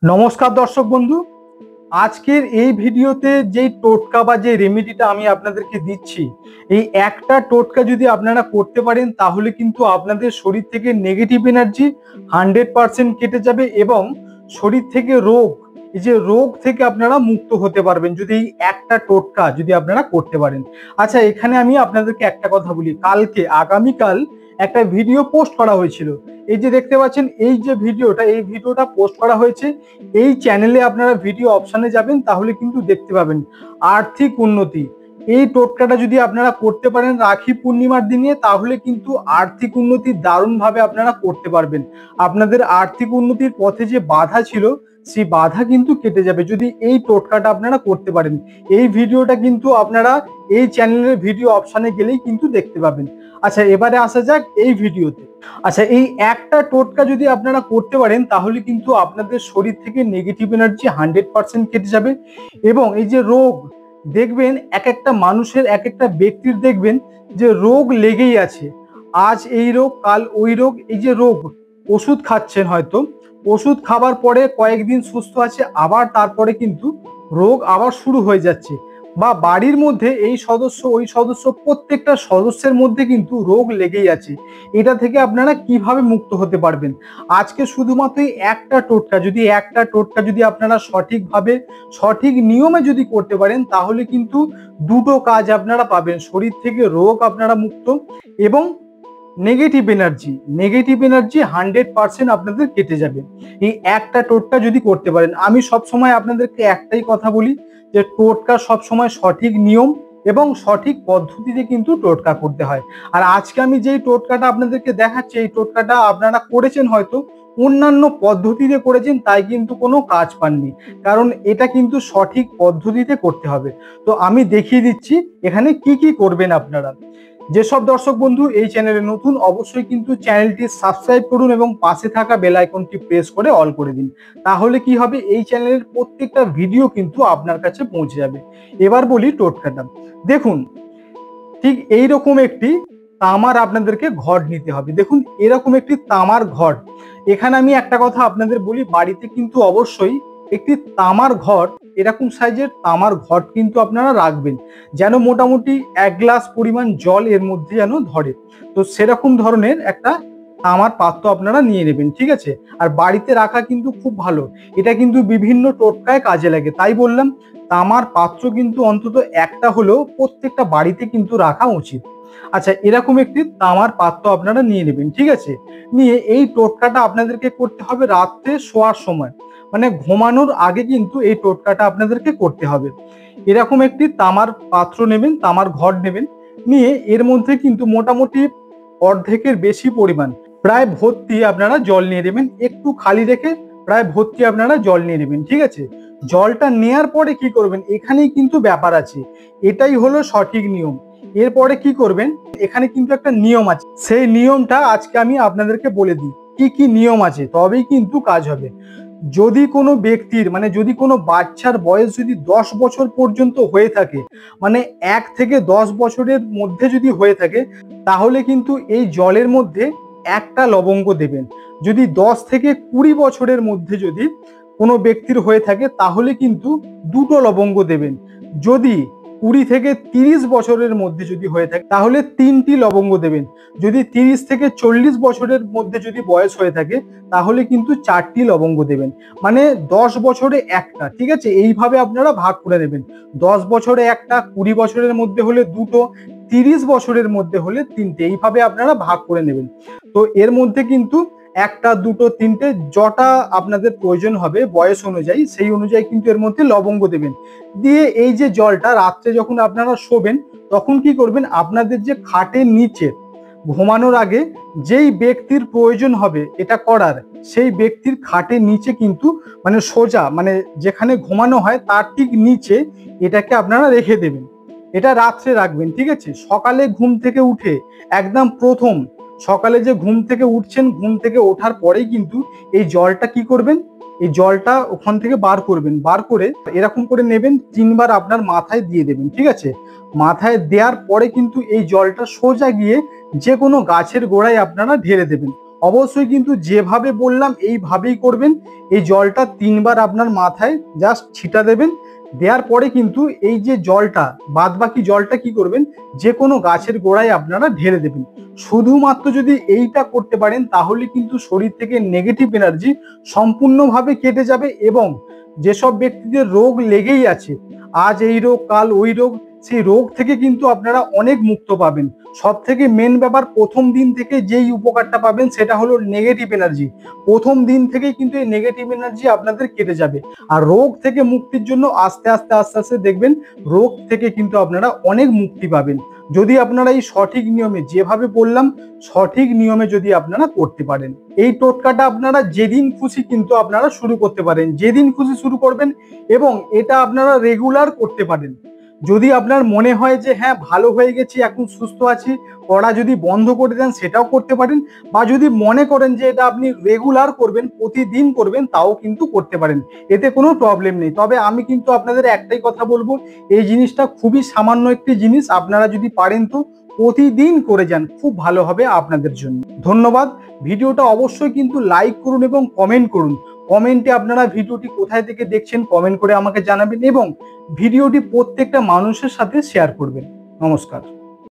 নমস্কার দর্শক বন্ধু। আজকের এই ভিডিওতে যেই টোটকা বা যে রেমেডিটা আমি আপনাদেরকে দিচ্ছি, এই একটা টোটকা যদি আপনারা করতে পারেন তাহলে কিন্তু আপনাদের শরীর থেকে নেগেটিভ এনার্জি 100% কেটে যাবে এবং শরীর থেকে রোগ, এই যে রোগ থেকে আপনারা মুক্ত হতে পারবেন যদি এই একটা টোটকা যদি আপনারা করতে পারেন। আচ্ছা, এখানে আমি আপনাদেরকে একটা কথা বলি, আগামীকাল একটা ভিডিও পোস্ট করা হয়েছিল। এই যে দেখতে পাচ্ছেন, এই ভিডিওটা পোস্ট করা হয়েছে। এই চ্যানেলে আপনারা ভিডিও অপশনে যাবেন, তাহলে কিন্তু দেখতে পাবেন আর্থিক উন্নতি। এই টোটকাটা যদি আপনারা করতে পারেন রাখি পূর্ণিমার দিনে, তাহলে কিন্তু আর্থিক উন্নতি দারুণভাবে আপনারা করতে পারবেন। আপনাদের আর্থিক উন্নতির পথে যে বাধা ছিল, সেই বাধা কিন্তু কেটে যাবে যদি এই টোটকাটা আপনারা করতে পারেন। এই ভিডিওটা কিন্তু আপনারা এই চ্যানেলের ভিডিও অপশনে গেলেই কিন্তু দেখতে পাবেন। আচ্ছা, এবারে আসা যাক এই ভিডিওতে। আচ্ছা, এই একটা টোটকা যদি আপনারা করতে পারেন তাহলে কিন্তু আপনাদের শরীর থেকে নেগেটিভ এনার্জি 100% কেটে যাবে এবং এই যে রোগ, দেখবেন এক একটা মানুষের, এক একটা ব্যক্তির দেখবেন যে রোগ লেগেই আছে। আজ এই রোগ, কাল ওই রোগ। এই যে রোগ, ওষুধ খাচ্ছেন হয়তো, ওষুধ খাবার পরে কয়েকদিন সুস্থ আছে, আবার তারপরে কিন্তু রোগ আবার শুরু হয়ে যাচ্ছে। বা বাড়ির মধ্যে এই সদস্য ওই সদস্য, প্রত্যেকটা সদস্যের মধ্যে কিন্তু রোগ লেগেই আছে। এটা থেকে আপনারা কিভাবে মুক্ত হতে পারবেন, আজকে শুধুমাত্র একটা টোটকা যদি আপনারা সঠিকভাবে, সঠিক নিয়মে যদি করতে পারেন, তাহলে কিন্তু দুটো কাজ আপনারা পাবেন। শরীর থেকে রোগ আপনারা মুক্ত এবং নেগেটিভ এনার্জি 100% আপনাদের কেটে যাবে এই একটা টোটকা যদি করতে পারেন। আমি সব সময় আপনাদেরকে একটাই কথা বলি, যে টোটকা সব সময় সঠিক নিয়ম এবং সঠিক পদ্ধতিতে কিন্তু টোটকা করতে হয়। আর আজকে আমি যেই টোটকাটা আপনাদেরকে দেখাচ্ছি, এই টোটকাটা আপনারা করেছেন হয়তো, অন্যান্য পদ্ধতিতে করেছেন, তাই কিন্তু কোনো কাজ পাননি, কারণ এটা কিন্তু সঠিক পদ্ধতিতে করতে হবে। তো আমি দেখিয়ে দিচ্ছি এখানে কি কি করবেন আপনারা। যেসব দর্শক বন্ধু এই চ্যানেলে নতুন, অবশ্যই কিন্তু চ্যানেলটি সাবস্ক্রাইব করুন এবং পাশে থাকা বেল আইকনটি প্রেস করে অল করে দিন। তাহলে কি হবে, এই চ্যানেলের প্রত্যেকটা ভিডিও কিন্তু আপনার কাছে পৌঁছে যাবে। এবার বলি টোটকাটা। দেখুন, ঠিক এইরকম একটি তামার আপনাদেরকে ঘট নিতে হবে। দেখুন, এরকম একটি তামার ঘট। এখানে আমি একটা কথা আপনাদের বলি, বাড়িতে কিন্তু অবশ্যই একটি তামার ঘট, এরকম সাইজের তামার ঘট কিন্তু আপনারা রাখবেন, যেন মোটামুটি 1 গ্লাস পরিমাণ জল এর মধ্যে যেন ধরে। তো সেরকম ধরনের একটা তামার পাত্র আপনারা নিয়ে নেবেন, ঠিক আছে? আর বাড়িতে রাখা কিন্তু খুব ভালো, এটা কিন্তু বিভিন্ন টোটকায় কাজে লাগে, তাই বললাম তামার পাত্র কিন্তু অন্তত একটা হলেও প্রত্যেকটা বাড়িতে কিন্তু রাখা উচিত। আচ্ছা, এরকম একটি তামার পাত্র আপনারা নিয়ে নেবেন, ঠিক আছে? নিয়ে এই টোটকাটা আপনাদেরকে করতে হবে রাত্রে শোয়ার সময়, মানে ঘুমানোর আগে কিন্তু এই টোটকাটা আপনাদেরকে করতে হবে। এরকম একটি তামার পাত্র নেবেন, তামার ঘট নেবেন, নিয়ে এর মধ্যে কিন্তু মোটামুটি অর্ধেকের বেশি পরিমাণ, প্রায় ভর্তি আপনারা জল নিয়ে নেবেন। একটু খালি রেখে প্রায় ভর্তি আপনারা জল নিয়ে নেবেন, ঠিক আছে? জলটা নেয়ার পরে কি করবেন, এখানেই কিন্তু ব্যাপার আছে, এটাই হলো সঠিক নিয়ম। এরপরে কি করবেন, এখানে কিন্তু একটা নিয়ম আছে, সেই নিয়মটা আজকে আমি আপনাদেরকে বলে দিই কি কি নিয়ম আছে, তবেই কিন্তু কাজ হবে। যদি কোনো ব্যক্তির, মানে যদি কোনো বাচ্চার বয়স যদি 10 বছর পর্যন্ত হয়ে থাকে, মানে 1 থেকে 10 বছরের মধ্যে যদি হয়ে থাকে, তাহলে কিন্তু এই জলের মধ্যে একটা লবঙ্গ দেবেন। যদি 10 থেকে 20 বছরের মধ্যে যদি কোনো ব্যক্তির হয়ে থাকে, তাহলে কিন্তু দুটো লবঙ্গ দেবেন। যদি 20 থেকে 30 বছরের মধ্যে যদি হয়ে থাকে, তাহলে 3টি লবঙ্গ দেবেন। যদি 30 থেকে 40 বছরের মধ্যে যদি বয়স হয়ে থাকে, তাহলে কিন্তু 4টি লবঙ্গ দেবেন। মানে 10 বছরে একটা, ঠিক আছে? এইভাবে আপনারা ভাগ করে নেবেন। 10 বছরে একটা, 20 বছরের মধ্যে হলে দুটো, 30 বছরের মধ্যে হলে 3টে, এইভাবে আপনারা ভাগ করে নেবেন। তো এর মধ্যে কিন্তু একটা, দুটো, 3টে, যটা আপনাদের প্রয়োজন হবে বয়স অনুযায়ী, সেই অনুযায়ী কিন্তু এর মধ্যে লবঙ্গ দেবেন। দিয়ে এই যে জলটা রাত্রে যখন আপনারা শোবেন, তখন কি করবেন, আপনাদের যে খাটের নিচে ঘুমানোর আগে যেই ব্যক্তির প্রয়োজন হবে এটা করার, সেই ব্যক্তির খাটের নিচে কিন্তু, মানে সোজা, মানে যেখানে ঘুমানো হয় তার ঠিক নিচে এটাকে আপনারা রেখে দেবেন। এটা রাত্রে রাখবেন, ঠিক আছে? সকালে ঘুম থেকে উঠে, একদম প্রথম সকালে যে ঘুম থেকে উঠছেন, ঘুম থেকে ওঠার পরেই কিন্তু এই জলটা কি করবেন, এই জলটা ওখান থেকে বার করবেন, বার করে এরকম করে নেবেন, 3বার আপনার মাথায় দিয়ে দেবেন, ঠিক আছে? মাথায় দেওয়ার পরে কিন্তু এই জলটা সোজা গিয়ে যে কোনো গাছের গোড়ায় আপনারা ঢেলে দেবেন। অবশ্যই কিন্তু যেভাবে বললাম এইভাবেই করবেন। এই জলটা 3বার আপনার মাথায় জাস্ট ছিটা দেবেন। দেওয়ার পরে কিন্তু এই যে জলটা, বাদ বাকি জলটা কি করবেন, যে কোনো গাছের গোড়ায় আপনারা ঢেলে দেবেন। শুধুমাত্র যদি এইটা করতে পারেন তাহলে কিন্তু শরীর থেকে নেগেটিভ এনার্জি সম্পূর্ণভাবে কেটে যাবে, এবং যেসব ব্যক্তিদের রোগ লেগেই আছে, আজ এই রোগ কাল ওই রোগ, সেই রোগ থেকে কিন্তু আপনারা অনেক মুক্ত পাবেন। সব থেকে মেন ব্যাপার, প্রথম দিন থেকে যেই উপকারটা পাবেন সেটা হলো নেগেটিভ এনার্জি। প্রথম দিন থেকেই কিন্তু এই নেগেটিভ এনার্জি আপনাদের কেটে যাবে। আর রোগ থেকে মুক্তির জন্য আস্তে আস্তে আস্তে আস্তে দেখবেন রোগ থেকে কিন্তু আপনারা অনেক মুক্তি পাবেন, যদি আপনারা এই সঠিক নিয়মে, যেভাবে বললাম সঠিক নিয়মে যদি আপনারা করতে পারেন। এই টোটকাটা আপনারা যেদিন খুশি কিন্তু আপনারা শুরু করতে পারেন, যেদিন খুশি শুরু করবেন, এবং এটা আপনারা রেগুলার করতে পারেন। যদি আপনার মনে হয় যে হ্যাঁ ভালো হয়ে গেছি, এখন সুস্থ আছি, করা যদি বন্ধ করে দেন সেটাও করতে পারেন, বা যদি মনে করেন যে এটা আপনি রেগুলার করবেন, প্রতিদিন করবেন, তাও কিন্তু করতে পারেন, এতে কোনো প্রবলেম নেই। তবে আমি কিন্তু আপনাদের একটাই কথা বলবো, এই জিনিসটা খুবই সামান্য একটি জিনিস, আপনারা যদি পারেন তো প্রতিদিন করে যান, খুব ভালো হবে আপনাদের জন্য। ধন্যবাদ। ভিডিওটা অবশ্যই কিন্তু লাইক করুন এবং কমেন্ট করুন। কমেন্টে আপনারা ভিডিওটি কোথায় থেকে দেখছেন কমেন্ট করে আমাকে জানাবেন, এবং ভিডিওটি প্রত্যেকটা মানুষের সাথে শেয়ার করবেন। নমস্কার।